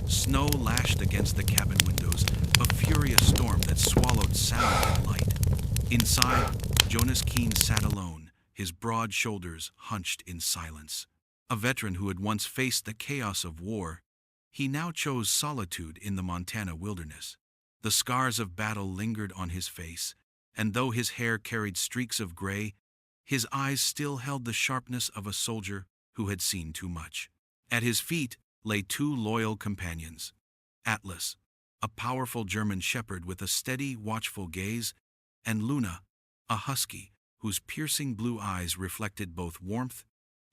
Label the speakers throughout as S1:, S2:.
S1: Snow lashed against the cabin windows, a furious storm that swallowed sound and light. Inside, Jonas Keene sat alone, his broad shoulders hunched in silence. A veteran who had once faced the chaos of war, he now chose solitude in the Montana wilderness. The scars of battle lingered on his face, and though his hair carried streaks of gray, his eyes still held the sharpness of a soldier who had seen too much. At his feet lay two loyal companions, Atlas, a powerful German shepherd with a steady, watchful gaze, and Luna, a husky whose piercing blue eyes reflected both warmth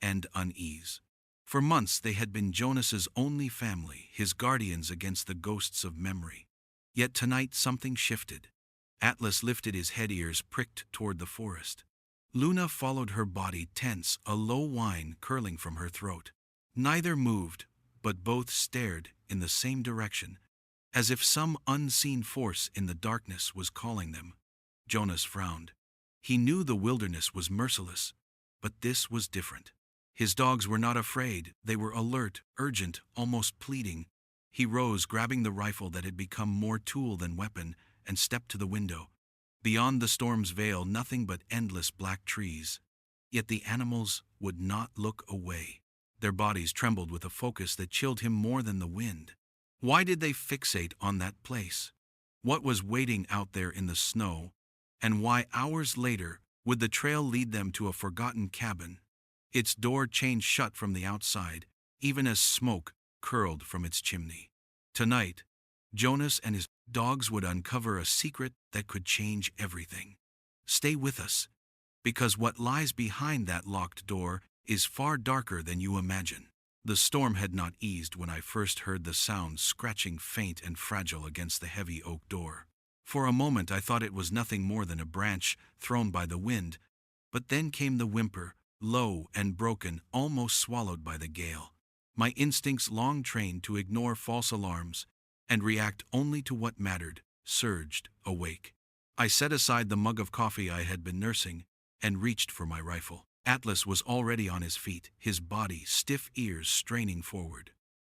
S1: and unease. For months they had been Jonas's only family, his guardians against the ghosts of memory. Yet tonight something shifted. Atlas lifted his head, ears pricked toward the forest. Luna followed, her body tense, a low whine curling from her throat. Neither moved, but both stared in the same direction, as if some unseen force in the darkness was calling them. Jonas frowned. He knew the wilderness was merciless, but this was different. His dogs were not afraid, they were alert, urgent, almost pleading. He rose, grabbing the rifle that had become more tool than weapon, and stepped to the window. Beyond the storm's veil, nothing but endless black trees. Yet the animals would not look away. Their bodies trembled with a focus that chilled him more than the wind. Why did they fixate on that place? What was waiting out there in the snow? And why, hours later, would the trail lead them to a forgotten cabin? Its door chained shut from the outside, even as smoke curled from its chimney. Tonight, Jonas and his dogs would uncover a secret that could change everything. Stay with us, because what lies behind that locked door is far darker than you imagine. The storm had not eased when I first heard the sound scratching faint and fragile against the heavy oak door. For a moment I thought it was nothing more than a branch thrown by the wind, but then came the whimper, low and broken, almost swallowed by the gale. My instincts, long trained to ignore false alarms and react only to what mattered, surged awake. I set aside the mug of coffee I had been nursing and reached for my rifle. Atlas was already on his feet, his body, stiff ears straining forward.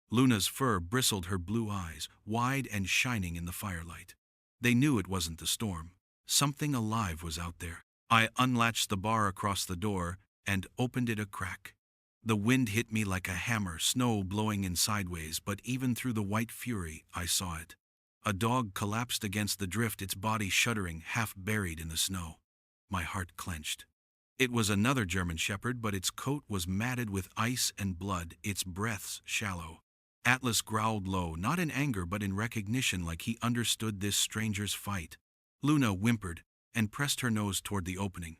S1: Luna's fur bristled, her blue eyes, wide and shining in the firelight. They knew it wasn't the storm. Something alive was out there. I unlatched the bar across the door and opened it a crack. The wind hit me like a hammer, snow blowing in sideways, but even through the white fury, I saw it. A dog collapsed against the drift, its body shuddering, half buried in the snow. My heart clenched. It was another German shepherd, but its coat was matted with ice and blood, its breaths shallow. Atlas growled low, not in anger but in recognition, like he understood this stranger's fight. Luna whimpered and pressed her nose toward the opening.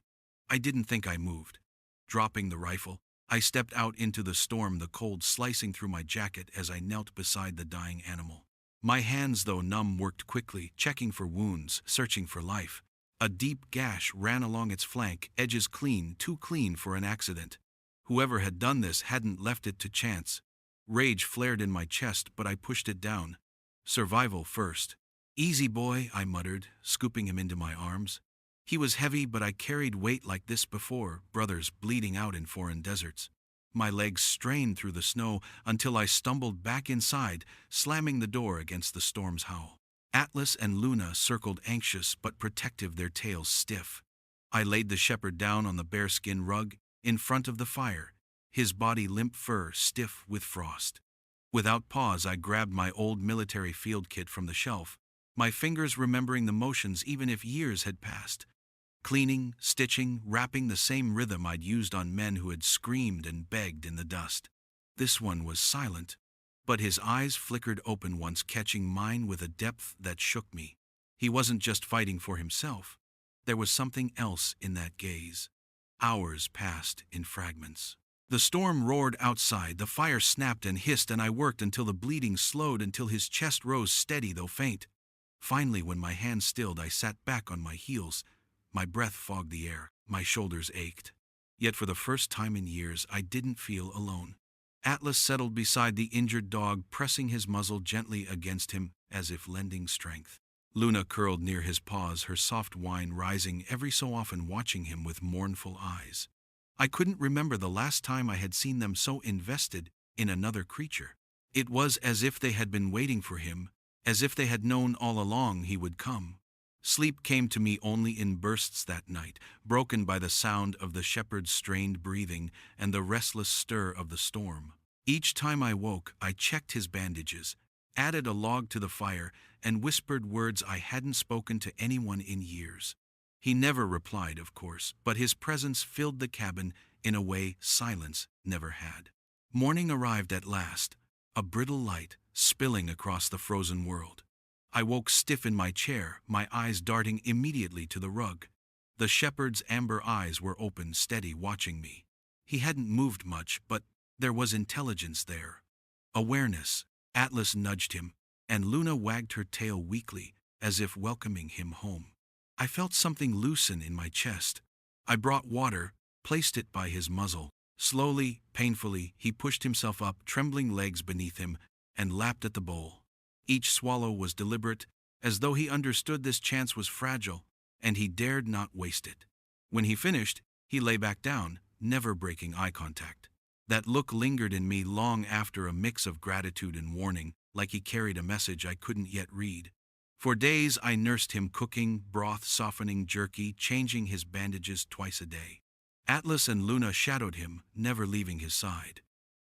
S1: I didn't think. I moved. Dropping the rifle, I stepped out into the storm, the cold slicing through my jacket as I knelt beside the dying animal. My hands, though numb, worked quickly, checking for wounds, searching for life. A deep gash ran along its flank, edges clean, too clean for an accident. Whoever had done this hadn't left it to chance. Rage flared in my chest, but I pushed it down. Survival first. Easy, boy, I muttered, scooping him into my arms. He was heavy, but I carried weight like this before, brothers bleeding out in foreign deserts. My legs strained through the snow until I stumbled back inside, slamming the door against the storm's howl. Atlas and Luna circled, anxious but protective, their tails stiff. I laid the shepherd down on the bearskin rug in front of the fire, his body limp, fur stiff with frost. Without pause, I grabbed my old military field kit from the shelf, my fingers remembering the motions even if years had passed. Cleaning, stitching, wrapping, the same rhythm I'd used on men who had screamed and begged in the dust. This one was silent, but his eyes flickered open once, catching mine with a depth that shook me. He wasn't just fighting for himself. There was something else in that gaze. Hours passed in fragments. The storm roared outside, the fire snapped and hissed, and I worked until the bleeding slowed, until his chest rose steady though faint. Finally, when my hands stilled, I sat back on my heels. My breath fogged the air, my shoulders ached. Yet for the first time in years, I didn't feel alone. Atlas settled beside the injured dog, pressing his muzzle gently against him as if lending strength. Luna curled near his paws, her soft whine rising every so often, watching him with mournful eyes. I couldn't remember the last time I had seen them so invested in another creature. It was as if they had been waiting for him, as if they had known all along he would come. Sleep came to me only in bursts that night, broken by the sound of the shepherd's strained breathing and the restless stir of the storm. Each time I woke, I checked his bandages, added a log to the fire, and whispered words I hadn't spoken to anyone in years. He never replied, of course, but his presence filled the cabin in a way silence never had. Morning arrived at last, a brittle light spilling across the frozen world. I woke stiff in my chair, my eyes darting immediately to the rug. The shepherd's amber eyes were open, steady, watching me. He hadn't moved much, but there was intelligence there. Awareness. Atlas nudged him, and Luna wagged her tail weakly, as if welcoming him home. I felt something loosen in my chest. I brought water, placed it by his muzzle. Slowly, painfully, he pushed himself up, trembling legs beneath him, and lapped at the bowl. Each swallow was deliberate, as though he understood this chance was fragile, and he dared not waste it. When he finished, he lay back down, never breaking eye contact. That look lingered in me long after, a mix of gratitude and warning, like he carried a message I couldn't yet read. For days I nursed him, cooking, broth softening, jerky, changing his bandages twice a day. Atlas and Luna shadowed him, never leaving his side.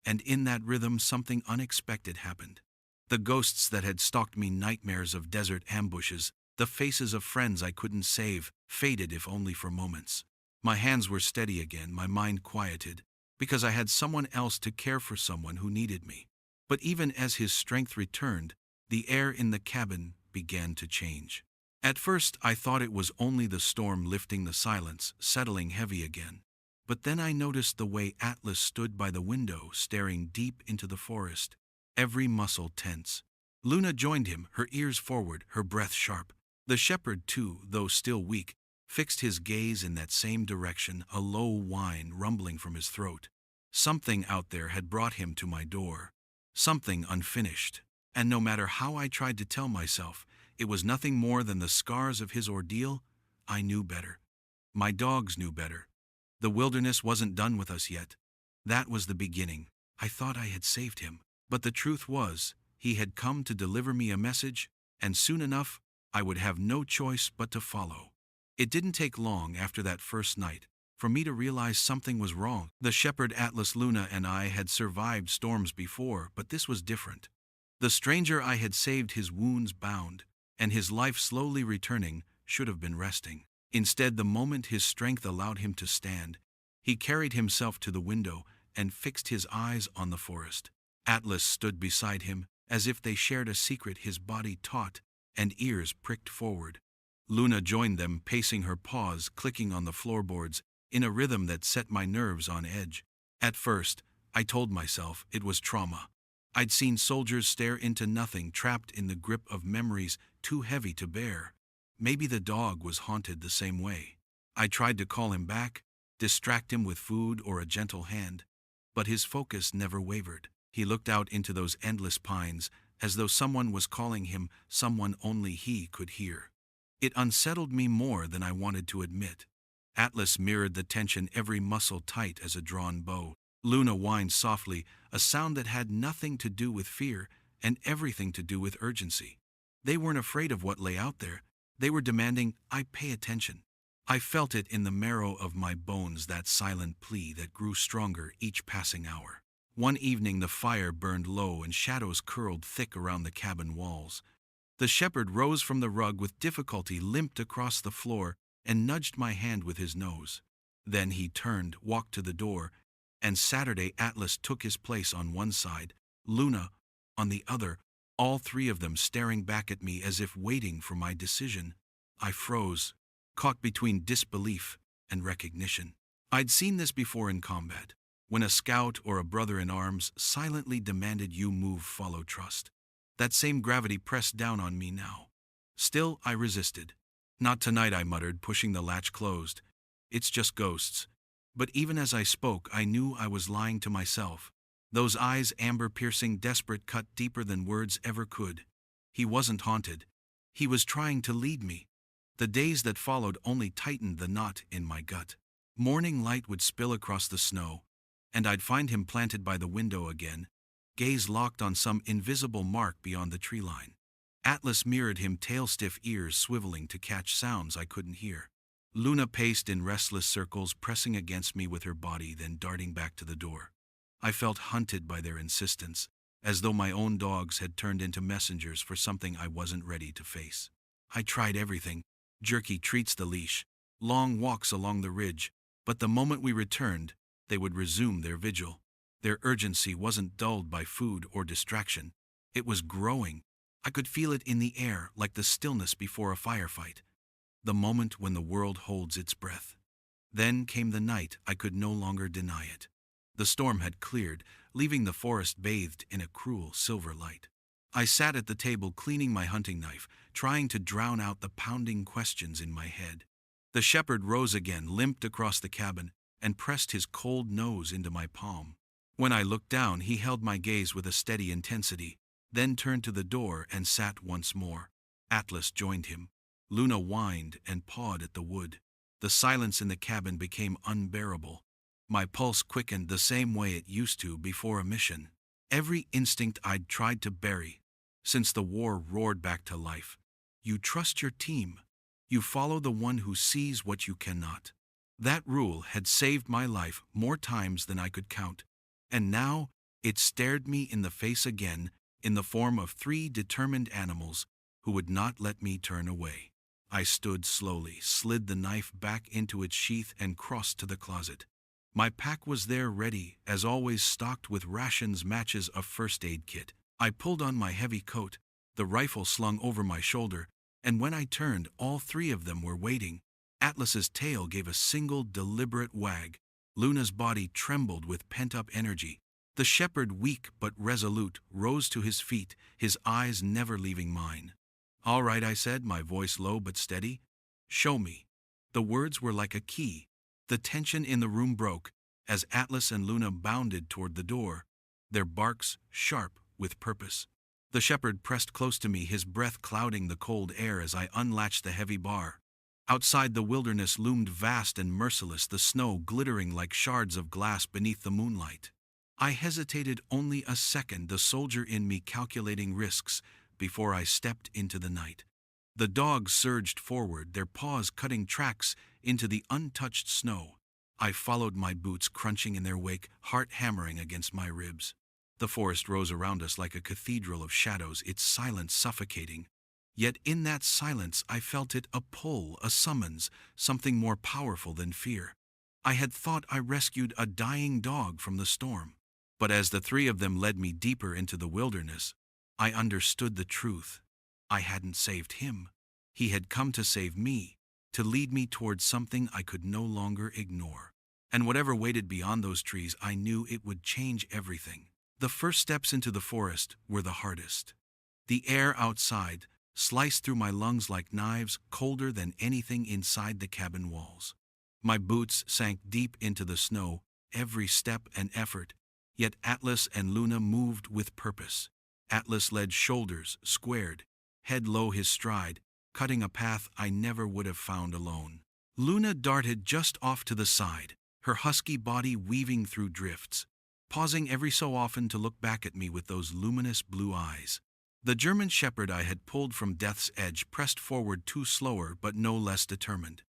S1: And in that rhythm something unexpected happened. The ghosts that had stalked me, nightmares of desert ambushes, the faces of friends I couldn't save, faded if only for moments. My hands were steady again, my mind quieted, because I had someone else to care for, someone who needed me. But even as his strength returned, the air in the cabin began to change. At first I thought it was only the storm lifting the silence, settling heavy again. But then I noticed the way Atlas stood by the window, staring deep into the forest, every muscle tense. Luna joined him, her ears forward, her breath sharp. The shepherd too, though still weak, fixed his gaze in that same direction, a low whine rumbling from his throat. Something out there had brought him to my door. Something unfinished. And no matter how I tried to tell myself it was nothing more than the scars of his ordeal, I knew better. My dogs knew better. The wilderness wasn't done with us yet. That was the beginning. I thought I had saved him. But the truth was, he had come to deliver me a message, and soon enough, I would have no choice but to follow. It didn't take long after that first night for me to realize something was wrong. The shepherd, Atlas, Luna, and I had survived storms before, but this was different. The stranger I had saved, his wounds bound, and his life slowly returning, should have been resting. Instead, the moment his strength allowed him to stand, he carried himself to the window and fixed his eyes on the forest. Atlas stood beside him, as if they shared a secret, his body taut and ears pricked forward. Luna joined them, pacing, her paws clicking on the floorboards in a rhythm that set my nerves on edge. At first, I told myself it was trauma. I'd seen soldiers stare into nothing, trapped in the grip of memories too heavy to bear. Maybe the dog was haunted the same way. I tried to call him back, distract him with food or a gentle hand, but his focus never wavered. He looked out into those endless pines, as though someone was calling him, someone only he could hear. It unsettled me more than I wanted to admit. Atlas mirrored the tension, every muscle tight as a drawn bow. Luna whined softly, a sound that had nothing to do with fear and everything to do with urgency. They weren't afraid of what lay out there. They were demanding I pay attention. I felt it in the marrow of my bones, that silent plea that grew stronger each passing hour. One evening the fire burned low and shadows curled thick around the cabin walls. The shepherd rose from the rug with difficulty, limped across the floor, and nudged my hand with his nose. Then he turned, walked to the door, and Saturday Atlas took his place on one side, Luna on the other, all three of them staring back at me as if waiting for my decision. I froze, caught between disbelief and recognition. I'd seen this before in combat, when a scout or a brother in arms silently demanded you move, follow, trust. That same gravity pressed down on me now. Still, I resisted. Not tonight, I muttered, pushing the latch closed. It's just ghosts. But even as I spoke, I knew I was lying to myself. Those eyes, amber-piercing, desperate, cut deeper than words ever could. He wasn't haunted. He was trying to lead me. The days that followed only tightened the knot in my gut. Morning light would spill across the snow, and I'd find him planted by the window again, gaze locked on some invisible mark beyond the tree line. Atlas mirrored him, tail-stiff ears swiveling to catch sounds I couldn't hear. Luna paced in restless circles, pressing against me with her body, then darting back to the door. I felt hunted by their insistence, as though my own dogs had turned into messengers for something I wasn't ready to face. I tried everything: jerky treats, the leash, long walks along the ridge, but the moment we returned, they would resume their vigil. Their urgency wasn't dulled by food or distraction. It was growing. I could feel it in the air, like the stillness before a firefight, the moment when the world holds its breath. Then came the night I could no longer deny it. The storm had cleared, leaving the forest bathed in a cruel silver light. I sat at the table, cleaning my hunting knife, trying to drown out the pounding questions in my head. The shepherd rose again, limped across the cabin, and pressed his cold nose into my palm. When I looked down, he held my gaze with a steady intensity, then turned to the door and sat once more. Atlas joined him. Luna whined and pawed at the wood. The silence in the cabin became unbearable. My pulse quickened the same way it used to before a mission. Every instinct I'd tried to bury since the war roared back to life. You trust your team. You follow the one who sees what you cannot. That rule had saved my life more times than I could count. And now it stared me in the face again, in the form of 3 determined animals who would not let me turn away. I stood slowly, slid the knife back into its sheath, and crossed to the closet. My pack was there, ready, as always, stocked with rations, matches, a first aid kit. I pulled on my heavy coat, the rifle slung over my shoulder, and when I turned, all 3 of them were waiting. Atlas's tail gave a single deliberate wag. Luna's body trembled with pent-up energy. The shepherd, weak but resolute, rose to his feet, his eyes never leaving mine. "All right," I said, my voice low but steady. "Show me." The words were like a key. The tension in the room broke as Atlas and Luna bounded toward the door, their barks sharp with purpose. The shepherd pressed close to me, his breath clouding the cold air as I unlatched the heavy bar. Outside, the wilderness loomed vast and merciless, the snow glittering like shards of glass beneath the moonlight. I hesitated only a second, the soldier in me calculating risks, before I stepped into the night. The dogs surged forward, their paws cutting tracks into the untouched snow. I followed, my boots crunching in their wake, heart hammering against my ribs. The forest rose around us like a cathedral of shadows, its silence suffocating. Yet in that silence I felt it, a pull, a summons, something more powerful than fear. I had thought I rescued a dying dog from the storm. But as the 3 of them led me deeper into the wilderness, I understood the truth. I hadn't saved him. He had come to save me, to lead me towards something I could no longer ignore. And whatever waited beyond those trees, I knew it would change everything. The first steps into the forest were the hardest. The air outside sliced through my lungs like knives, colder than anything inside the cabin walls. My boots sank deep into the snow, every step an effort, yet Atlas and Luna moved with purpose. Atlas led, shoulders squared, head low, his stride, cutting a path I never would have found alone. Luna darted just off to the side, her husky body weaving through drifts, pausing every so often to look back at me with those luminous blue eyes. The German shepherd I had pulled from death's edge pressed forward, too slower but no less determined.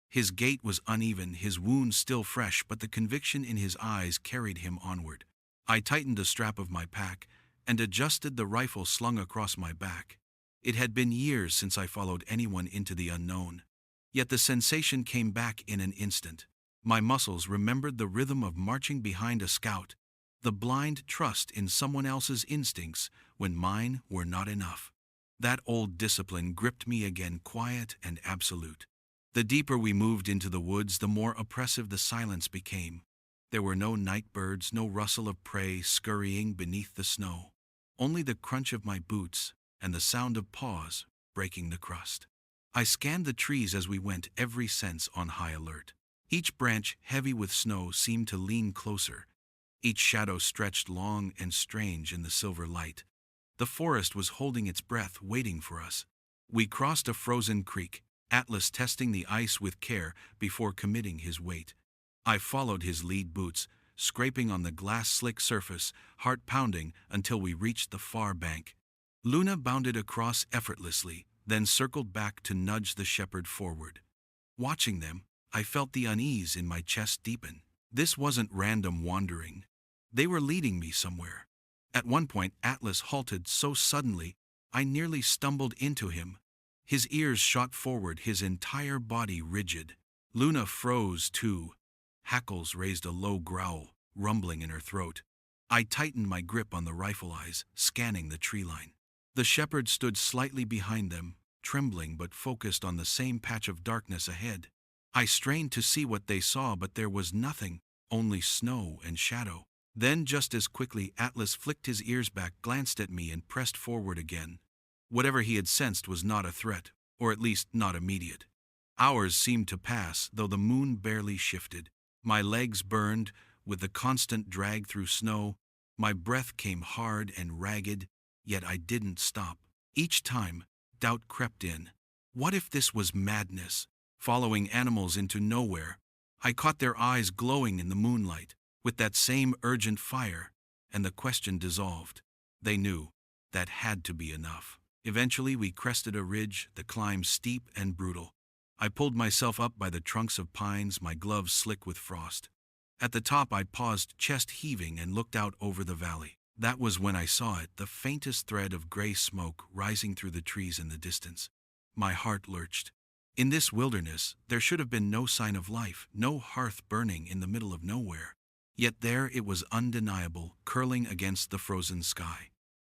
S1: His gait was uneven, his wounds still fresh, but the conviction in his eyes carried him onward. I tightened the strap of my pack and adjusted the rifle slung across my back. It had been years since I followed anyone into the unknown. Yet the sensation came back in an instant. My muscles remembered the rhythm of marching behind a scout, the blind trust in someone else's instincts when mine were not enough. That old discipline gripped me again, quiet and absolute. The deeper we moved into the woods, the more oppressive the silence became. There were no night birds, no rustle of prey scurrying beneath the snow. Only the crunch of my boots and the sound of paws breaking the crust. I scanned the trees as we went, every sense on high alert. Each branch, heavy with snow, seemed to lean closer. Each shadow stretched long and strange in the silver light. The forest was holding its breath, waiting for us. We crossed a frozen creek, Atlas testing the ice with care before committing his weight. I followed his lead boots, scraping on the glass slick surface, heart pounding until we reached the far bank. Luna bounded across effortlessly, then circled back to nudge the shepherd forward. Watching them, I felt the unease in my chest deepen. This wasn't random wandering. They were leading me somewhere. At one point, Atlas halted so suddenly, I nearly stumbled into him. His ears shot forward, his entire body rigid. Luna froze too. Hackles raised a low growl, rumbling in her throat. I tightened my grip on the rifle eyes, scanning the tree line. The shepherd stood slightly behind them, trembling but focused on the same patch of darkness ahead. I strained to see what they saw, but there was nothing, only snow and shadow. Then, just as quickly, Atlas flicked his ears back, glanced at me, and pressed forward again. Whatever he had sensed was not a threat, or at least not immediate. Hours seemed to pass, though the moon barely shifted. My legs burned, with the constant drag through snow. My breath came hard and ragged, yet I didn't stop. Each time, doubt crept in. What if this was madness, following animals into nowhere? I caught their eyes glowing in the moonlight, with that same urgent fire, and the question dissolved. They knew. That had to be enough. Eventually we crested a ridge, the climb steep and brutal. I pulled myself up by the trunks of pines, my gloves slick with frost. At the top I paused, chest heaving, and looked out over the valley. That was when I saw it, the faintest thread of gray smoke rising through the trees in the distance. My heart lurched. In this wilderness, there should have been no sign of life, no hearth burning in the middle of nowhere. Yet there it was, undeniable, curling against the frozen sky.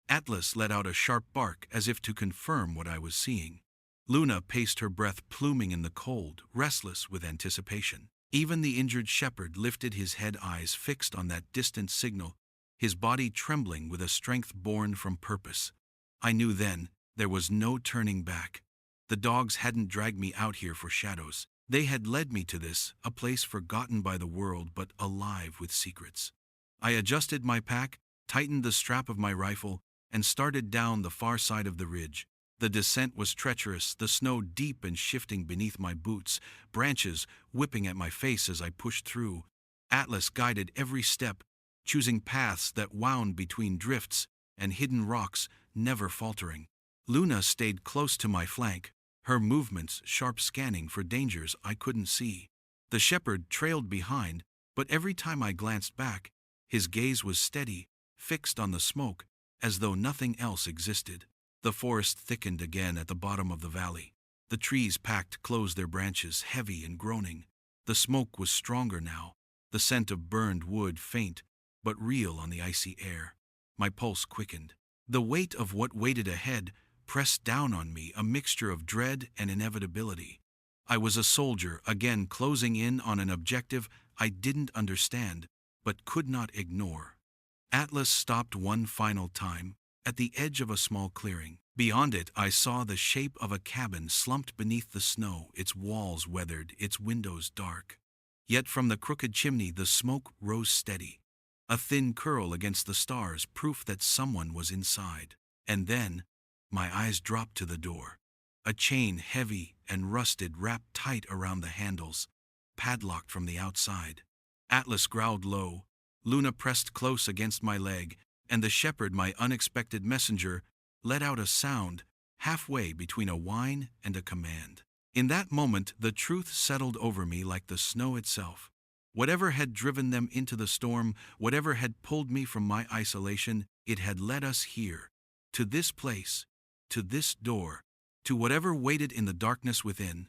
S1: Atlas let out a sharp bark as if to confirm what I was seeing. Luna paced, her breath pluming in the cold, restless with anticipation. Even the injured shepherd lifted his head, eyes fixed on that distant signal, his body trembling with a strength born from purpose. I knew then there was no turning back. The dogs hadn't dragged me out here for shadows. They had led me to this, a place forgotten by the world but alive with secrets. I adjusted my pack, tightened the strap of my rifle, and started down the far side of the ridge. The descent was treacherous, the snow deep and shifting beneath my boots, branches whipping at my face as I pushed through. Atlas guided every step, choosing paths that wound between drifts and hidden rocks, never faltering. Luna stayed close to my flank, her movements sharp, scanning for dangers I couldn't see. The shepherd trailed behind, but every time I glanced back, his gaze was steady, fixed on the smoke, as though nothing else existed. The forest thickened again at the bottom of the valley. The trees packed close, their branches heavy and groaning. The smoke was stronger now, the scent of burned wood faint, but real on the icy air. My pulse quickened. The weight of what waited ahead pressed down on me, a mixture of dread and inevitability. I was a soldier, again closing in on an objective I didn't understand, but could not ignore. Atlas stopped one final time, at the edge of a small clearing. Beyond it, I saw the shape of a cabin slumped beneath the snow, its walls weathered, its windows dark. Yet from the crooked chimney the smoke rose steady, a thin curl against the stars, proof that someone was inside. And then, my eyes dropped to the door. A chain, heavy and rusted, wrapped tight around the handles, padlocked from the outside. Atlas growled low, Luna pressed close against my leg, and the shepherd, my unexpected messenger, let out a sound halfway between a whine and a command. In that moment, the truth settled over me like the snow itself. Whatever had driven them into the storm, whatever had pulled me from my isolation, it had led us here, to this place, to this door, to whatever waited in the darkness within.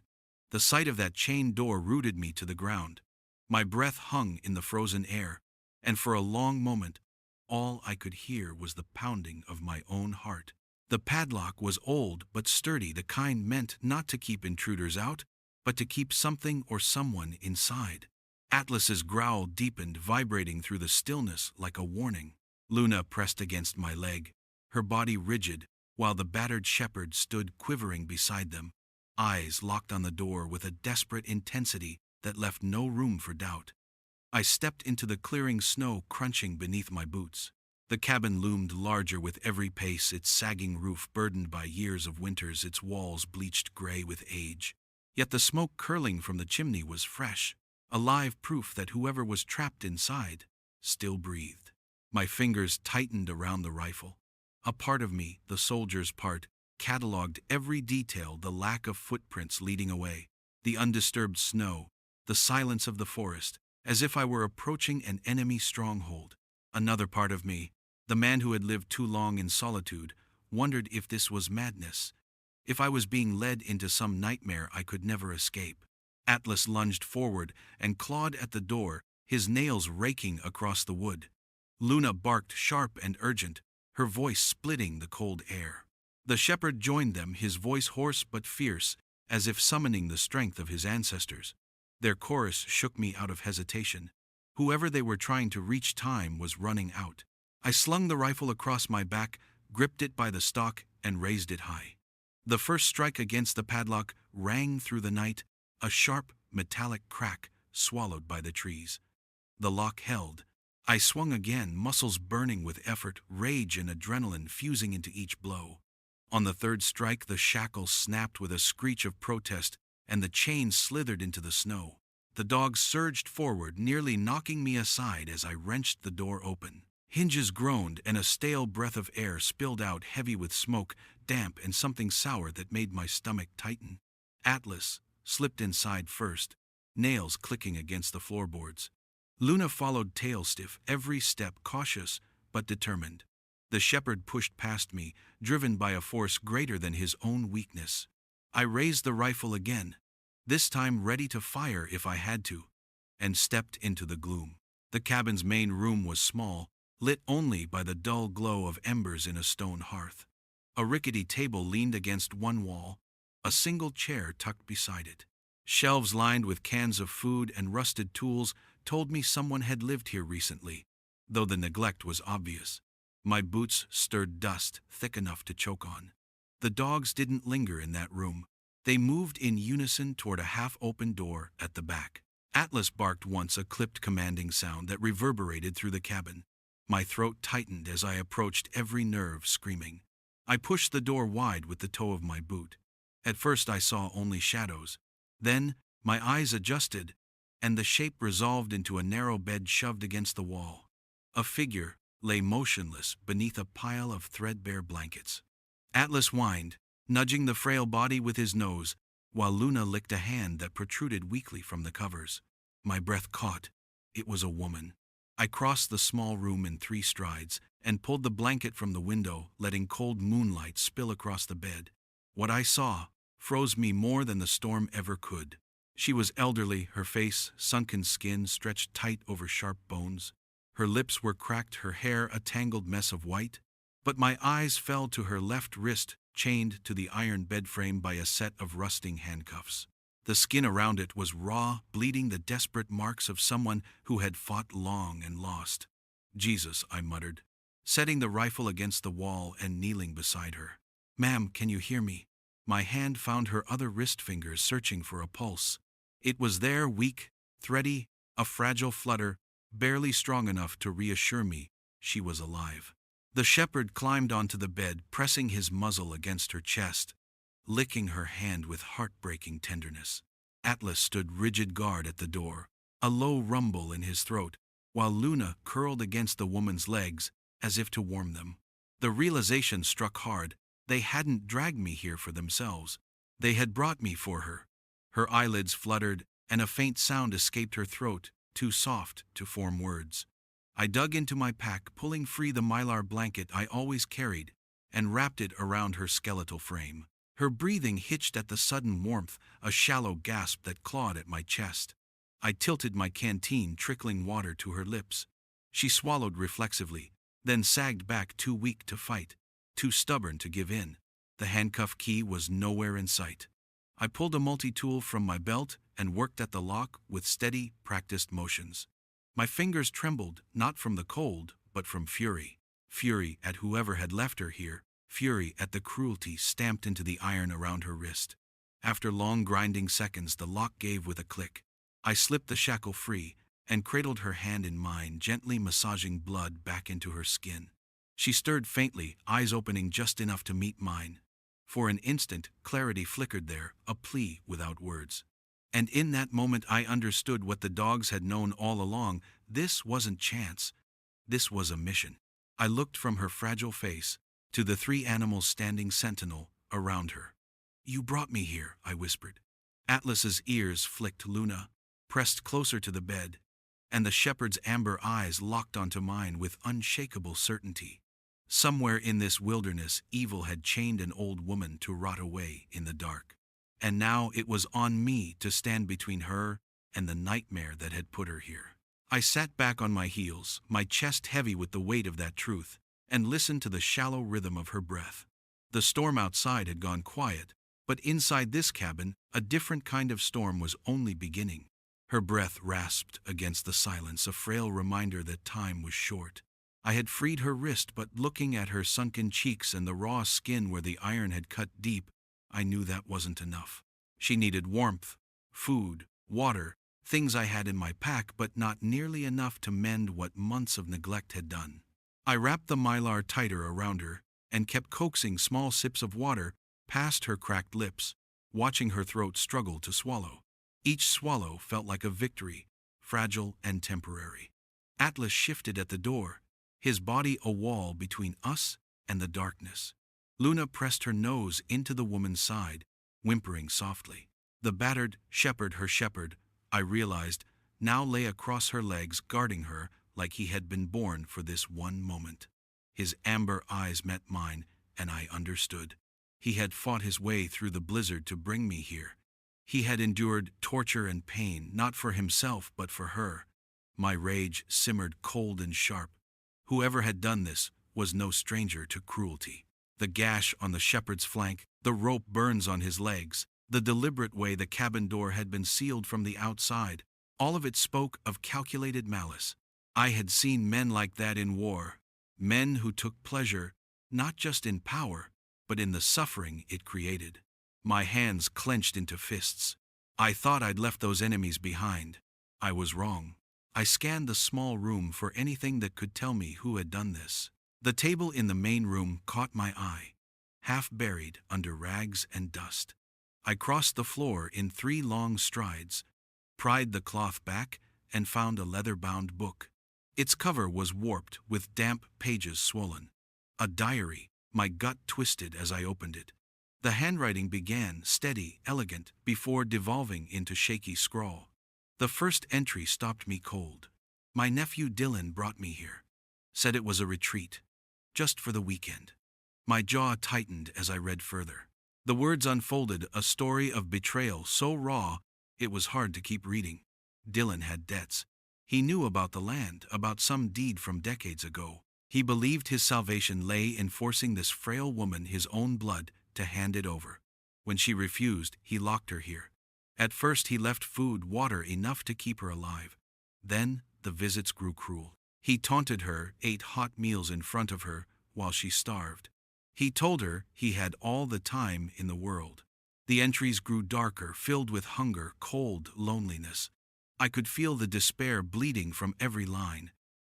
S1: The sight of that chained door rooted me to the ground. My breath hung in the frozen air, and for a long moment, all I could hear was the pounding of my own heart. The padlock was old but sturdy, the kind meant not to keep intruders out, but to keep something or someone inside. Atlas's growl deepened, vibrating through the stillness like a warning. Luna pressed against my leg, her body rigid, while the battered shepherd stood quivering beside them, eyes locked on the door with a desperate intensity that left no room for doubt. I stepped into the clearing, snow crunching beneath my boots. The cabin loomed larger with every pace, its sagging roof burdened by years of winters, its walls bleached gray with age. Yet the smoke curling from the chimney was fresh, alive proof that whoever was trapped inside still breathed. My fingers tightened around the rifle. A part of me, the soldier's part, catalogued every detail: the lack of footprints leading away, the undisturbed snow, the silence of the forest, as if I were approaching an enemy stronghold. Another part of me, the man who had lived too long in solitude, wondered if this was madness, if I was being led into some nightmare I could never escape. Atlas lunged forward and clawed at the door, his nails raking across the wood. Luna barked sharp and urgent, her voice splitting the cold air. The shepherd joined them, his voice hoarse but fierce, as if summoning the strength of his ancestors. Their chorus shook me out of hesitation. Whoever they were trying to reach, time was running out. I slung the rifle across my back, gripped it by the stock, and raised it high. The first strike against the padlock rang through the night, a sharp, metallic crack swallowed by the trees. The lock held. I swung again, muscles burning with effort, rage and adrenaline fusing into each blow. On the third strike, the shackle snapped with a screech of protest, and the chain slithered into the snow. The dog surged forward, nearly knocking me aside as I wrenched the door open. Hinges groaned, and a stale breath of air spilled out, heavy with smoke, damp and something sour that made my stomach tighten. Atlas slipped inside first, nails clicking against the floorboards. Luna followed, tail stiff, every step cautious but determined. The shepherd pushed past me, driven by a force greater than his own weakness. I raised the rifle again, this time ready to fire if I had to, and stepped into the gloom. The cabin's main room was small, lit only by the dull glow of embers in a stone hearth. A rickety table leaned against one wall, a single chair tucked beside it. Shelves lined with cans of food and rusted tools told me someone had lived here recently, though the neglect was obvious. My boots stirred dust thick enough to choke on. The dogs didn't linger in that room. They moved in unison toward a half-open door at the back. Atlas barked once, a clipped, commanding sound that reverberated through the cabin. My throat tightened as I approached, every nerve screaming. I pushed the door wide with the toe of my boot. At first I saw only shadows. Then my eyes adjusted, and the shape resolved into a narrow bed shoved against the wall. A figure lay motionless beneath a pile of threadbare blankets. Atlas whined, nudging the frail body with his nose, while Luna licked a hand that protruded weakly from the covers. My breath caught. It was a woman. I crossed the small room in 3 strides and pulled the blanket from the window, letting cold moonlight spill across the bed. What I saw froze me more than the storm ever could. She was elderly, her face, sunken skin stretched tight over sharp bones. Her lips were cracked, her hair a tangled mess of white. But my eyes fell to her left wrist, chained to the iron bed frame by a set of rusting handcuffs. The skin around it was raw, bleeding, the desperate marks of someone who had fought long and lost. "Jesus," I muttered, setting the rifle against the wall and kneeling beside her. "Ma'am, can you hear me?" My hand found her other wrist fingers, searching for a pulse. It was there, weak, thready, a fragile flutter, barely strong enough to reassure me she was alive. The shepherd climbed onto the bed, pressing his muzzle against her chest, licking her hand with heartbreaking tenderness. Atlas stood rigid guard at the door, a low rumble in his throat, while Luna curled against the woman's legs as if to warm them. The realization struck hard. They hadn't dragged me here for themselves. They had brought me for her. Her eyelids fluttered, and a faint sound escaped her throat, too soft to form words. I dug into my pack, pulling free the mylar blanket I always carried, and wrapped it around her skeletal frame. Her breathing hitched at the sudden warmth, a shallow gasp that clawed at my chest. I tilted my canteen, trickling water to her lips. She swallowed reflexively, then sagged back, too weak to fight, too stubborn to give in. The handcuff key was nowhere in sight. I pulled a multi-tool from my belt and worked at the lock with steady, practiced motions. My fingers trembled, not from the cold, but from fury. Fury at whoever had left her here, fury at the cruelty stamped into the iron around her wrist. After long grinding seconds, the lock gave with a click. I slipped the shackle free and cradled her hand in mine, gently massaging blood back into her skin. She stirred faintly, eyes opening just enough to meet mine. For an instant, clarity flickered there, a plea without words. And in that moment I understood what the dogs had known all along. This wasn't chance. This was a mission. I looked from her fragile face to the three animals standing sentinel around her. "You brought me here," I whispered. Atlas's ears flicked. Luna pressed closer to the bed, and the shepherd's amber eyes locked onto mine with unshakable certainty. Somewhere in this wilderness, evil had chained an old woman to rot away in the dark. And now it was on me to stand between her and the nightmare that had put her here. I sat back on my heels, my chest heavy with the weight of that truth, and listened to the shallow rhythm of her breath. The storm outside had gone quiet, but inside this cabin, a different kind of storm was only beginning. Her breath rasped against the silence, a frail reminder that time was short. I had freed her wrist, but looking at her sunken cheeks and the raw skin where the iron had cut deep, I knew that wasn't enough. She needed warmth, food, water, things I had in my pack, but not nearly enough to mend what months of neglect had done. I wrapped the mylar tighter around her and kept coaxing small sips of water past her cracked lips, watching her throat struggle to swallow. Each swallow felt like a victory, fragile and temporary. Atlas shifted at the door, his body a wall between us and the darkness. Luna pressed her nose into the woman's side, whimpering softly. The battered shepherd, her shepherd, I realized, now lay across her legs, guarding her like he had been born for this one moment. His amber eyes met mine, and I understood. He had fought his way through the blizzard to bring me here. He had endured torture and pain, not for himself but for her. My rage simmered cold and sharp. Whoever had done this was no stranger to cruelty. The gash on the shepherd's flank, the rope burns on his legs, the deliberate way the cabin door had been sealed from the outside, all of it spoke of calculated malice. I had seen men like that in war, men who took pleasure not just in power, but in the suffering it created. My hands clenched into fists. I thought I'd left those enemies behind. I was wrong. I scanned the small room for anything that could tell me who had done this. The table in the main room caught my eye, half buried under rags and dust. I crossed the floor in 3 long strides, pried the cloth back, and found a leather-bound book. Its cover was warped, with damp pages swollen. A diary. My gut twisted as I opened it. The handwriting began steady, elegant, before devolving into shaky scrawl. The first entry stopped me cold. My nephew Dylan brought me here. Said it was a retreat. Just for the weekend. My jaw tightened as I read further. The words unfolded, a story of betrayal so raw it was hard to keep reading. Dylan had debts. He knew about the land, about some deed from decades ago. He believed his salvation lay in forcing this frail woman, his own blood, to hand it over. When she refused, he locked her here. At first he left food, water, enough to keep her alive. Then the visits grew cruel. He taunted her, ate hot meals in front of her while she starved. He told her he had all the time in the world. The entries grew darker, filled with hunger, cold, loneliness. I could feel the despair bleeding from every line.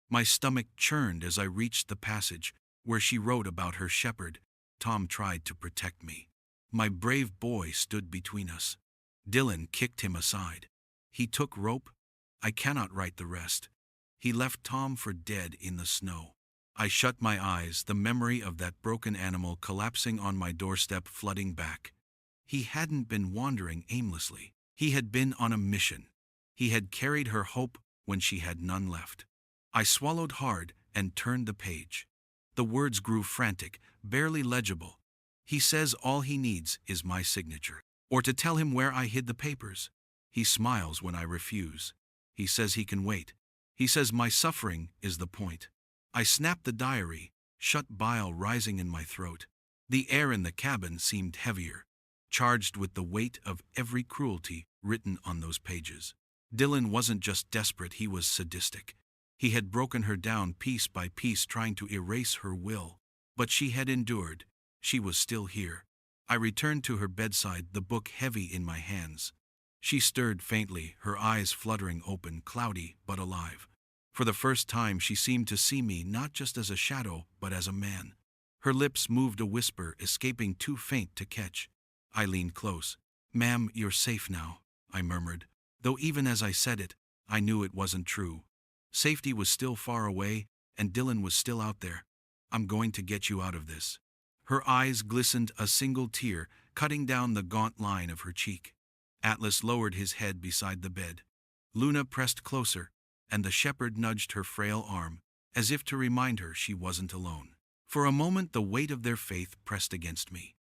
S1: My stomach churned as I reached the passage where she wrote about her shepherd. Tom tried to protect me. My brave boy stood between us. Dylan kicked him aside. He took rope. I cannot write the rest. He left Tom for dead in the snow. I shut my eyes, the memory of that broken animal collapsing on my doorstep flooding back. He hadn't been wandering aimlessly. He had been on a mission. He had carried her hope when she had none left. I swallowed hard and turned the page. The words grew frantic, barely legible. He says all he needs is my signature, or to tell him where I hid the papers. He smiles when I refuse. He says he can wait. He says my suffering is the point. I snapped the diary, shut bile rising in my throat. The air in the cabin seemed heavier, charged with the weight of every cruelty written on those pages. Dylan wasn't just desperate, he was sadistic. He had broken her down piece by piece, trying to erase her will. But she had endured. She was still here. I returned to her bedside, the book heavy in my hands. She stirred faintly, her eyes fluttering open, cloudy but alive. For the first time she seemed to see me not just as a shadow, but as a man. Her lips moved, a whisper escaping too faint to catch. I leaned close. "Ma'am, you're safe now. I murmured, though even as I said it, I knew it wasn't true. Safety was still far away, and Dylan was still out there. I'm going to get you out of this. Her eyes glistened, a single tear cutting down the gaunt line of her cheek. Atlas lowered his head beside the bed. Luna pressed closer, and the shepherd nudged her frail arm, as if to remind her she wasn't alone. For a moment the weight of their faith pressed against me.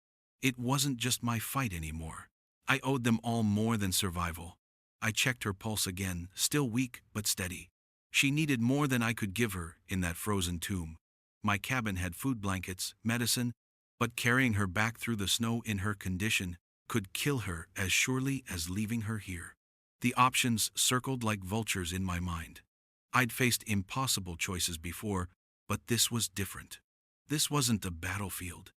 S1: It wasn't just my fight anymore. I owed them all more than survival. I checked her pulse again, still weak but steady. She needed more than I could give her in that frozen tomb. My cabin had food, blankets, medicine, but carrying her back through the snow in her condition could kill her as surely as leaving her here. The options circled like vultures in my mind. I'd faced impossible choices before, but this was different. This wasn't a battlefield.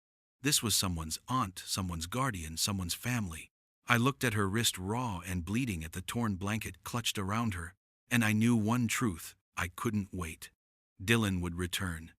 S1: This was someone's aunt, someone's guardian, someone's family. I looked at her wrist raw and bleeding, at the torn blanket clutched around her, and I knew one truth: I couldn't wait. Dylan would return.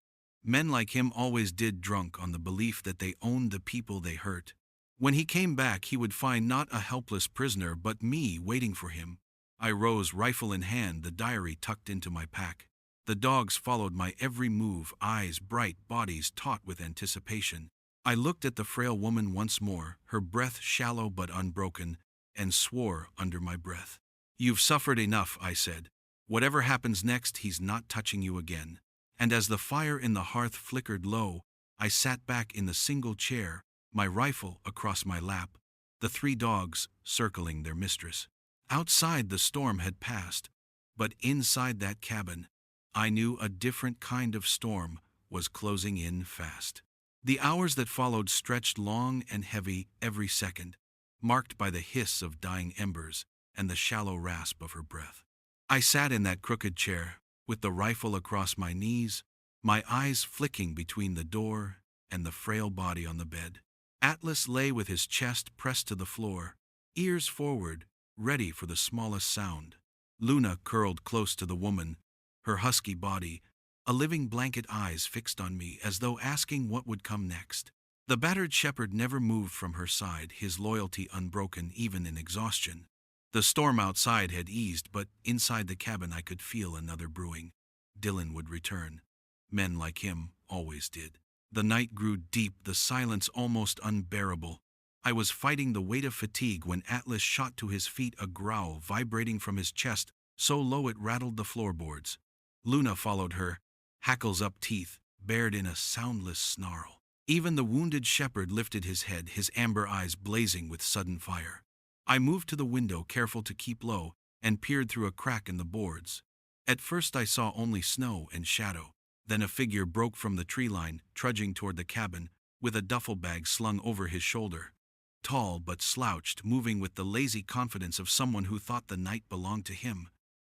S1: Men like him always did, drunk on the belief that they owned the people they hurt. When he came back, he would find not a helpless prisoner, but me waiting for him. I rose, rifle in hand, the diary tucked into my pack. The dogs followed my every move, eyes bright, bodies taut with anticipation. I looked at the frail woman once more, her breath shallow but unbroken, and swore under my breath. "You've suffered enough," I said. "Whatever happens next, he's not touching you again." And as the fire in the hearth flickered low, I sat back in the single chair, my rifle across my lap, the 3 dogs circling their mistress. Outside the storm had passed, but inside that cabin, I knew a different kind of storm was closing in fast. The hours that followed stretched long and heavy, every second, marked by the hiss of dying embers and the shallow rasp of her breath. I sat in that crooked chair, with the rifle across my knees, my eyes flicking between the door and the frail body on the bed. Atlas lay with his chest pressed to the floor, ears forward, ready for the smallest sound. Luna curled close to the woman, her husky body, a living blanket, eyes fixed on me as though asking what would come next. The battered shepherd never moved from her side, his loyalty unbroken even in exhaustion. The storm outside had eased, but inside the cabin I could feel another brewing. Dylan would return. Men like him always did. The night grew deep, the silence almost unbearable. I was fighting the weight of fatigue when Atlas shot to his feet, a growl vibrating from his chest, so low it rattled the floorboards. Luna followed her, hackles up, teeth bared in a soundless snarl. Even the wounded shepherd lifted his head, his amber eyes blazing with sudden fire. I moved to the window, careful to keep low, and peered through a crack in the boards. At first I saw only snow and shadow. Then a figure broke from the tree line, trudging toward the cabin, with a duffel bag slung over his shoulder. Tall but slouched, moving with the lazy confidence of someone who thought the night belonged to him.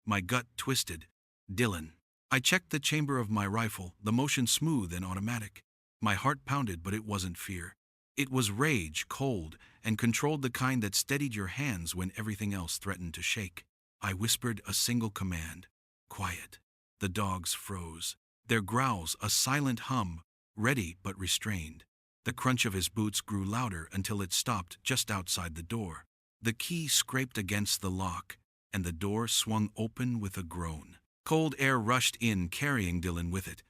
S1: My gut twisted. Dylan. I checked the chamber of my rifle, the motion smooth and automatic. My heart pounded, but it wasn't fear. It was rage, cold, and controlled, the kind that steadied your hands when everything else threatened to shake. I whispered a single command. Quiet. The dogs froze. Their growls a silent hum, ready but restrained. The crunch of his boots grew louder until it stopped just outside the door. The key scraped against the lock, and the door swung open with a groan. Cold air rushed in, carrying Dylan with it.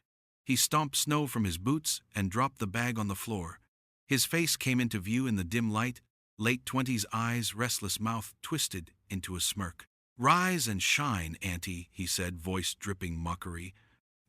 S1: He stomped snow from his boots and dropped the bag on the floor. His face came into view in the dim light, late 20s eyes, restless mouth twisted into a smirk. "Rise and shine, Auntie," he said, voice dripping mockery.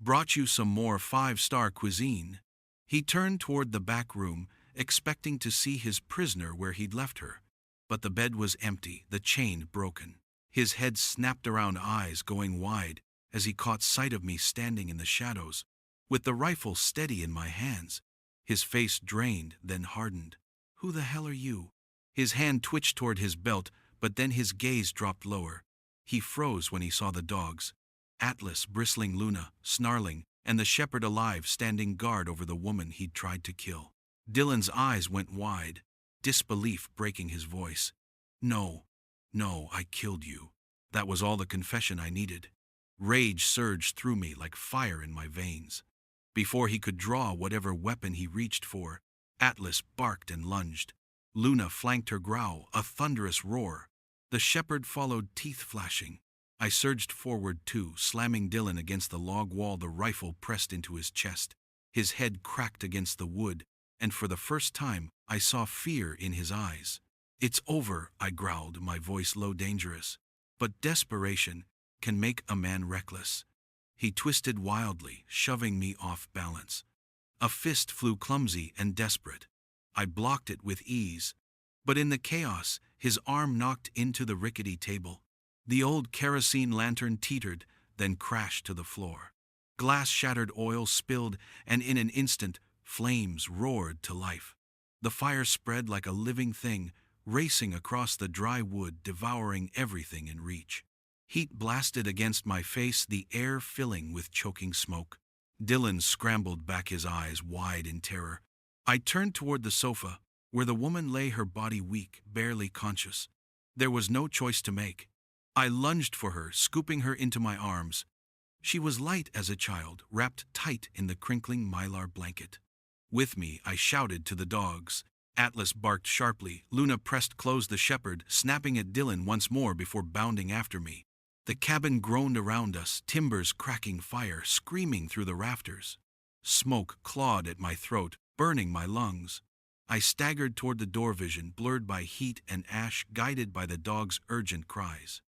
S1: "Brought you some more 5-star cuisine." He turned toward the back room, expecting to see his prisoner where he'd left her. But the bed was empty, the chain broken. His head snapped around, eyes going wide, as he caught sight of me standing in the shadows, with the rifle steady in my hands. His face drained, then hardened. "Who the hell are you?" His hand twitched toward his belt, but then his gaze dropped lower. He froze when he saw the dogs. Atlas bristling, Luna snarling, and the shepherd alive, standing guard over the woman he'd tried to kill. Dylan's eyes went wide, disbelief breaking his voice. No, I killed you." That was all the confession I needed. Rage surged through me like fire in my veins. Before he could draw whatever weapon he reached for, Atlas barked and lunged. Luna flanked her growl, a thunderous roar. The shepherd followed, teeth flashing. I surged forward too, slamming Dylan against the log wall, the rifle pressed into his chest. His head cracked against the wood, and for the first time, I saw fear in his eyes. "It's over," I growled, my voice low, dangerous. But desperation can make a man reckless. He twisted wildly, shoving me off balance. A fist flew clumsy and desperate. I blocked it with ease. But in the chaos, his arm knocked into the rickety table. The old kerosene lantern teetered, then crashed to the floor. Glass shattered, oil spilled, and in an instant, flames roared to life. The fire spread like a living thing, racing across the dry wood, devouring everything in reach. Heat blasted against my face, the air filling with choking smoke. Dylan scrambled back, his eyes wide in terror. I turned toward the sofa, where the woman lay, her body weak, barely conscious. There was no choice to make. I lunged for her, scooping her into my arms. She was light as a child, wrapped tight in the crinkling mylar blanket. With me, I shouted to the dogs. Atlas barked sharply. Luna pressed close, the shepherd, snapping at Dylan once more before bounding after me. The cabin groaned around us, timbers cracking, fire screaming through the rafters. Smoke clawed at my throat, burning my lungs. I staggered toward the door, vision blurred by heat and ash, guided by the dogs' urgent cries.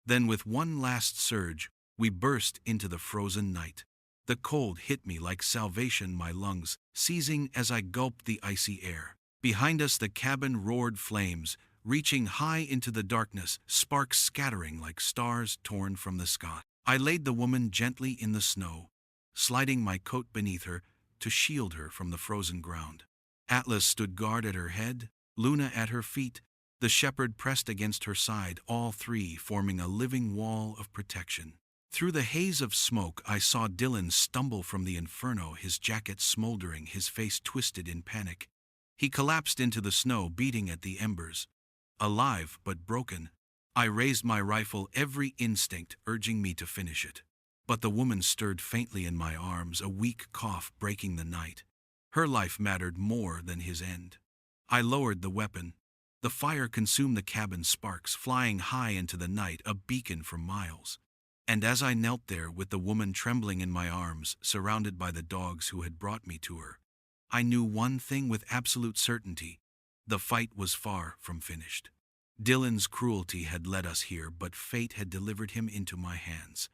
S1: Then with one last surge, we burst into the frozen night. The cold hit me like salvation, my lungs seizing as I gulped the icy air. Behind us the cabin roared, flames reaching high into the darkness, sparks scattering like stars torn from the sky. I laid the woman gently in the snow, sliding my coat beneath her to shield her from the frozen ground. Atlas stood guard at her head, Luna at her feet, the shepherd pressed against her side, all three forming a living wall of protection. Through the haze of smoke, I saw Dylan stumble from the inferno, his jacket smoldering, his face twisted in panic. He collapsed into the snow, beating at the embers. Alive but broken, I raised my rifle, every instinct urging me to finish it. But the woman stirred faintly in my arms, a weak cough breaking the night. Her life mattered more than his end. I lowered the weapon. The fire consumed the cabin, sparks flying high into the night, a beacon for miles. And as I knelt there with the woman trembling in my arms, surrounded by the dogs who had brought me to her, I knew one thing with absolute certainty: the fight was far from finished. Dylan's cruelty had led us here, but fate had delivered him into my hands.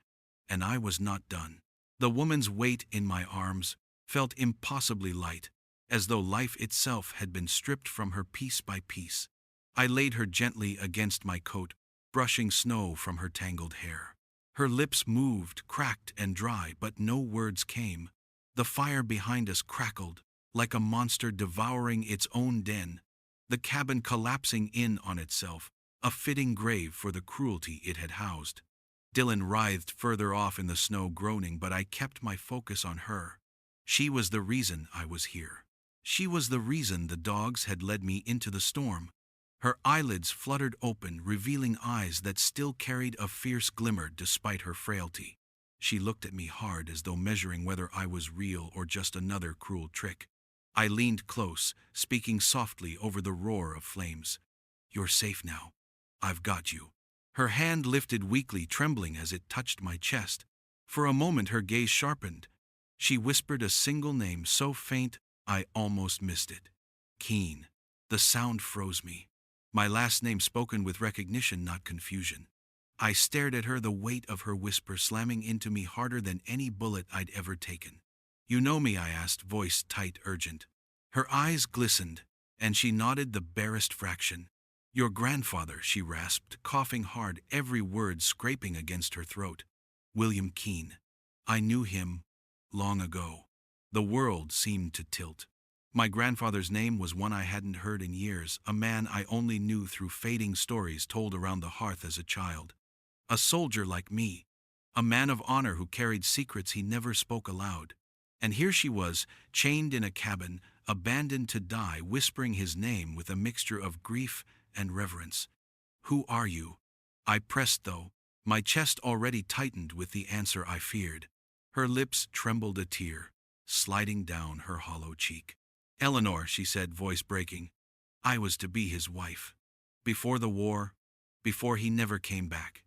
S1: And I was not done. The woman's weight in my arms felt impossibly light, as though life itself had been stripped from her piece by piece. I laid her gently against my coat, brushing snow from her tangled hair. Her lips moved, cracked and dry, but no words came. The fire behind us crackled, like a monster devouring its own den, the cabin collapsing in on itself, a fitting grave for the cruelty it had housed. Dylan writhed further off in the snow, groaning, but I kept my focus on her. She was the reason I was here. She was the reason the dogs had led me into the storm. Her eyelids fluttered open, revealing eyes that still carried a fierce glimmer despite her frailty. She looked at me hard, as though measuring whether I was real or just another cruel trick. I leaned close, speaking softly over the roar of flames. "You're safe now. I've got you." Her hand lifted weakly, trembling as it touched my chest. For a moment her gaze sharpened. She whispered a single name, so faint I almost missed it. Keen. The sound froze me. My last name spoken with recognition, not confusion. I stared at her, the weight of her whisper slamming into me harder than any bullet I'd ever taken. "You know me?" I asked, voice tight, urgent. Her eyes glistened, and she nodded the barest fraction. "Your grandfather," she rasped, coughing hard, every word scraping against her throat. "William Keene. I knew him long ago." The world seemed to tilt. My grandfather's name was one I hadn't heard in years, a man I only knew through fading stories told around the hearth as a child. A soldier like me, a man of honor who carried secrets he never spoke aloud. And here she was, chained in a cabin, abandoned to die, whispering his name with a mixture of grief and reverence. "Who are you?" I pressed, though my chest already tightened with the answer I feared. Her lips trembled, a tear sliding down her hollow cheek. "Eleanor," she said, voice breaking. "I was to be his wife. Before the war, before he never came back.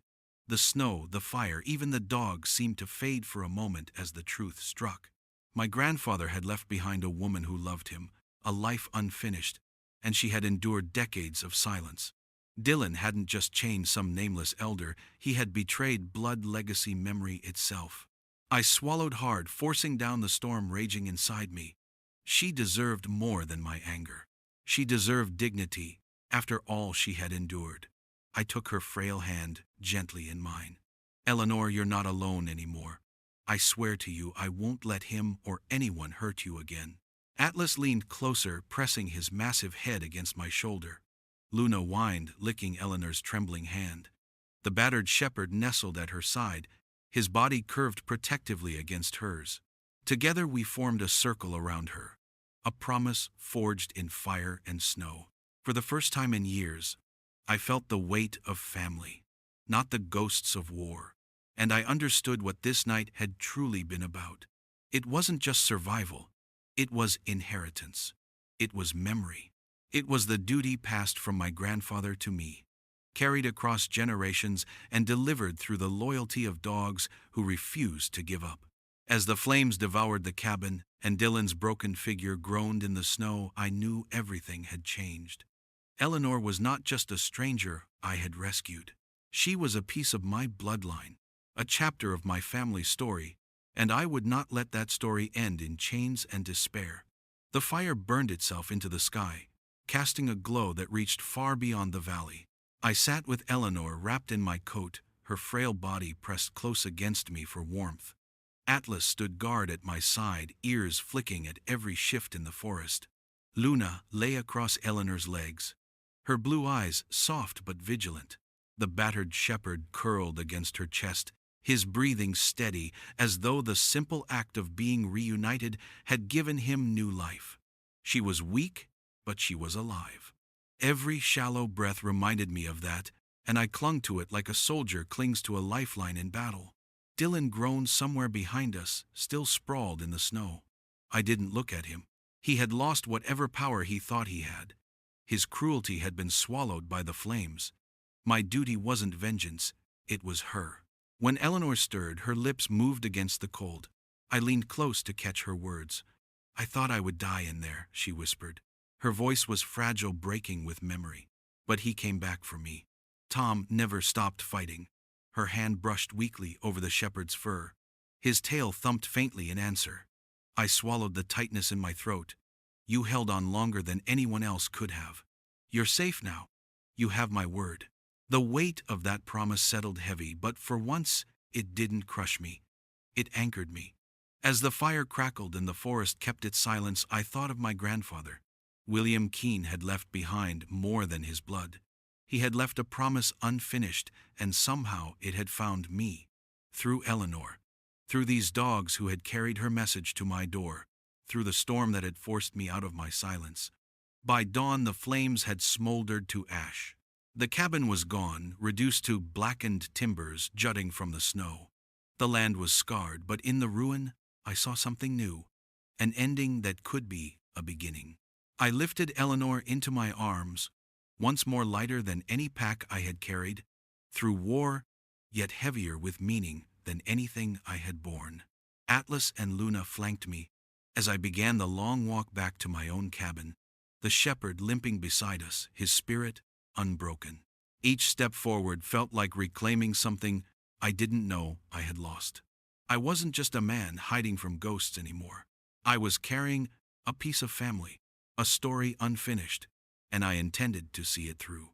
S1: The snow, the fire, even the dog seemed to fade for a moment as the truth struck. My grandfather had left behind a woman who loved him, a life unfinished, and she had endured decades of silence. Dylan hadn't just chained some nameless elder, he had betrayed blood legacy memory itself. I swallowed hard, forcing down the storm raging inside me. She deserved more than my anger. She deserved dignity, after all she had endured. I took her frail hand gently in mine. Eleanor, you're not alone anymore. I swear to you I won't let him or anyone hurt you again. Atlas leaned closer, pressing his massive head against my shoulder. Luna whined, licking Eleanor's trembling hand. The battered shepherd nestled at her side, his body curved protectively against hers. Together we formed a circle around her, a promise forged in fire and snow. For the first time in years, I felt the weight of family, not the ghosts of war, and I understood what this night had truly been about. It wasn't just survival, it was inheritance. It was memory. It was the duty passed from my grandfather to me, carried across generations and delivered through the loyalty of dogs who refused to give up. As the flames devoured the cabin and Dylan's broken figure groaned in the snow, I knew everything had changed. Eleanor was not just a stranger I had rescued. She was a piece of my bloodline, a chapter of my family's story, and I would not let that story end in chains and despair. The fire burned itself into the sky, casting a glow that reached far beyond the valley. I sat with Eleanor wrapped in my coat, her frail body pressed close against me for warmth. Atlas stood guard at my side, ears flicking at every shift in the forest. Luna lay across Eleanor's legs, her blue eyes soft but vigilant. The battered shepherd curled against her chest, his breathing steady, as though the simple act of being reunited had given him new life. She was weak, but she was alive. Every shallow breath reminded me of that, and I clung to it like a soldier clings to a lifeline in battle. Dylan groaned somewhere behind us, still sprawled in the snow. I didn't look at him. He had lost whatever power he thought he had. His cruelty had been swallowed by the flames. My duty wasn't vengeance, it was her. When Eleanor stirred, her lips moved against the cold. I leaned close to catch her words. "I thought I would die in there," she whispered. Her voice was fragile, breaking with memory. But he came back for me. Tom never stopped fighting. Her hand brushed weakly over the shepherd's fur. His tail thumped faintly in answer. I swallowed the tightness in my throat. "You held on longer than anyone else could have. You're safe now. You have my word." The weight of that promise settled heavy, but for once it didn't crush me. It anchored me. As the fire crackled and the forest kept its silence, I thought of my grandfather. William Keene had left behind more than his blood. He had left a promise unfinished, and somehow it had found me. Through Eleanor. Through these dogs who had carried her message to my door. Through the storm that had forced me out of my silence. By dawn, the flames had smoldered to ash. The cabin was gone, reduced to blackened timbers jutting from the snow. The land was scarred, but in the ruin, I saw something new. An ending that could be a beginning. I lifted Eleanor into my arms, once more lighter than any pack I had carried, through war, yet heavier with meaning than anything I had borne. Atlas and Luna flanked me as I began the long walk back to my own cabin, the shepherd limping beside us, his spirit unbroken. Each step forward felt like reclaiming something I didn't know I had lost. I wasn't just a man hiding from ghosts anymore. I was carrying a piece of family, a story unfinished, and I intended to see it through.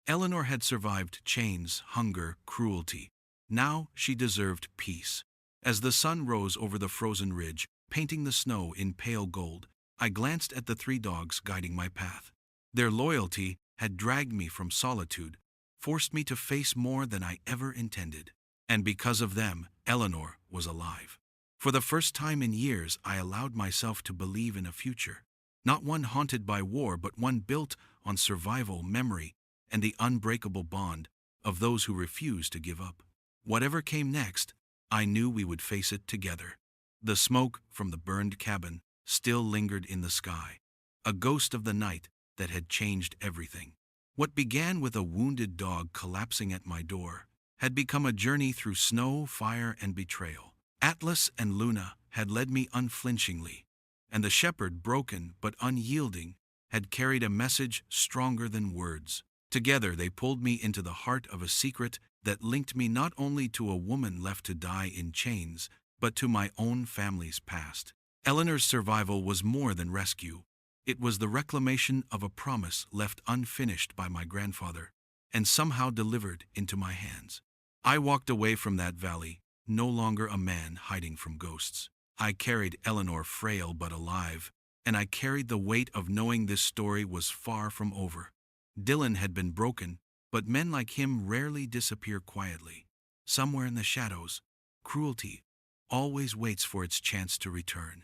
S1: Eleanor had survived chains, hunger, cruelty. Now she deserved peace. As the sun rose over the frozen ridge, painting the snow in pale gold, I glanced at the three dogs guiding my path. Their loyalty had dragged me from solitude, forced me to face more than I ever intended. And because of them, Eleanor was alive. For the first time in years, I allowed myself to believe in a future. Not one haunted by war, but one built on survival, memory, and the unbreakable bond of those who refused to give up. Whatever came next, I knew we would face it together. The smoke from the burned cabin still lingered in the sky, a ghost of the night that had changed everything. What began with a wounded dog collapsing at my door had become a journey through snow, fire, and betrayal. Atlas and Luna had led me unflinchingly, and the shepherd, broken but unyielding, had carried a message stronger than words. Together they pulled me into the heart of a secret that linked me not only to a woman left to die in chains, but to my own family's past. Eleanor's survival was more than rescue. It was the reclamation of a promise left unfinished by my grandfather, and somehow delivered into my hands. I walked away from that valley, no longer a man hiding from ghosts. I carried Eleanor, frail but alive, and I carried the weight of knowing this story was far from over. Dylan had been broken, but men like him rarely disappear quietly. Somewhere in the shadows, cruelty always waits for its chance to return.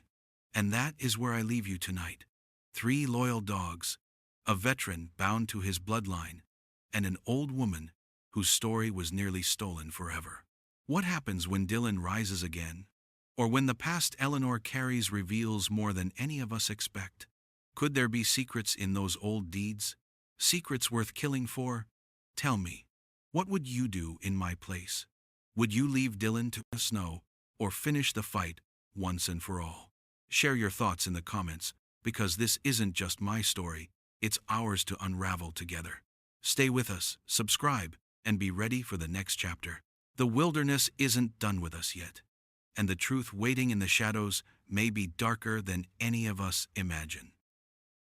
S1: And that is where I leave you tonight. 3 loyal dogs, a veteran bound to his bloodline, and an old woman whose story was nearly stolen forever. What happens when Dylan rises again? Or when the past Eleanor carries reveals more than any of us expect? Could there be secrets in those old deeds? Secrets worth killing for? Tell me, what would you do in my place? Would you leave Dylan to the snow, or finish the fight once and for all? Share your thoughts in the comments, because this isn't just my story, it's ours to unravel together. Stay with us, subscribe, and be ready for the next chapter. The wilderness isn't done with us yet, and the truth waiting in the shadows may be darker than any of us imagine.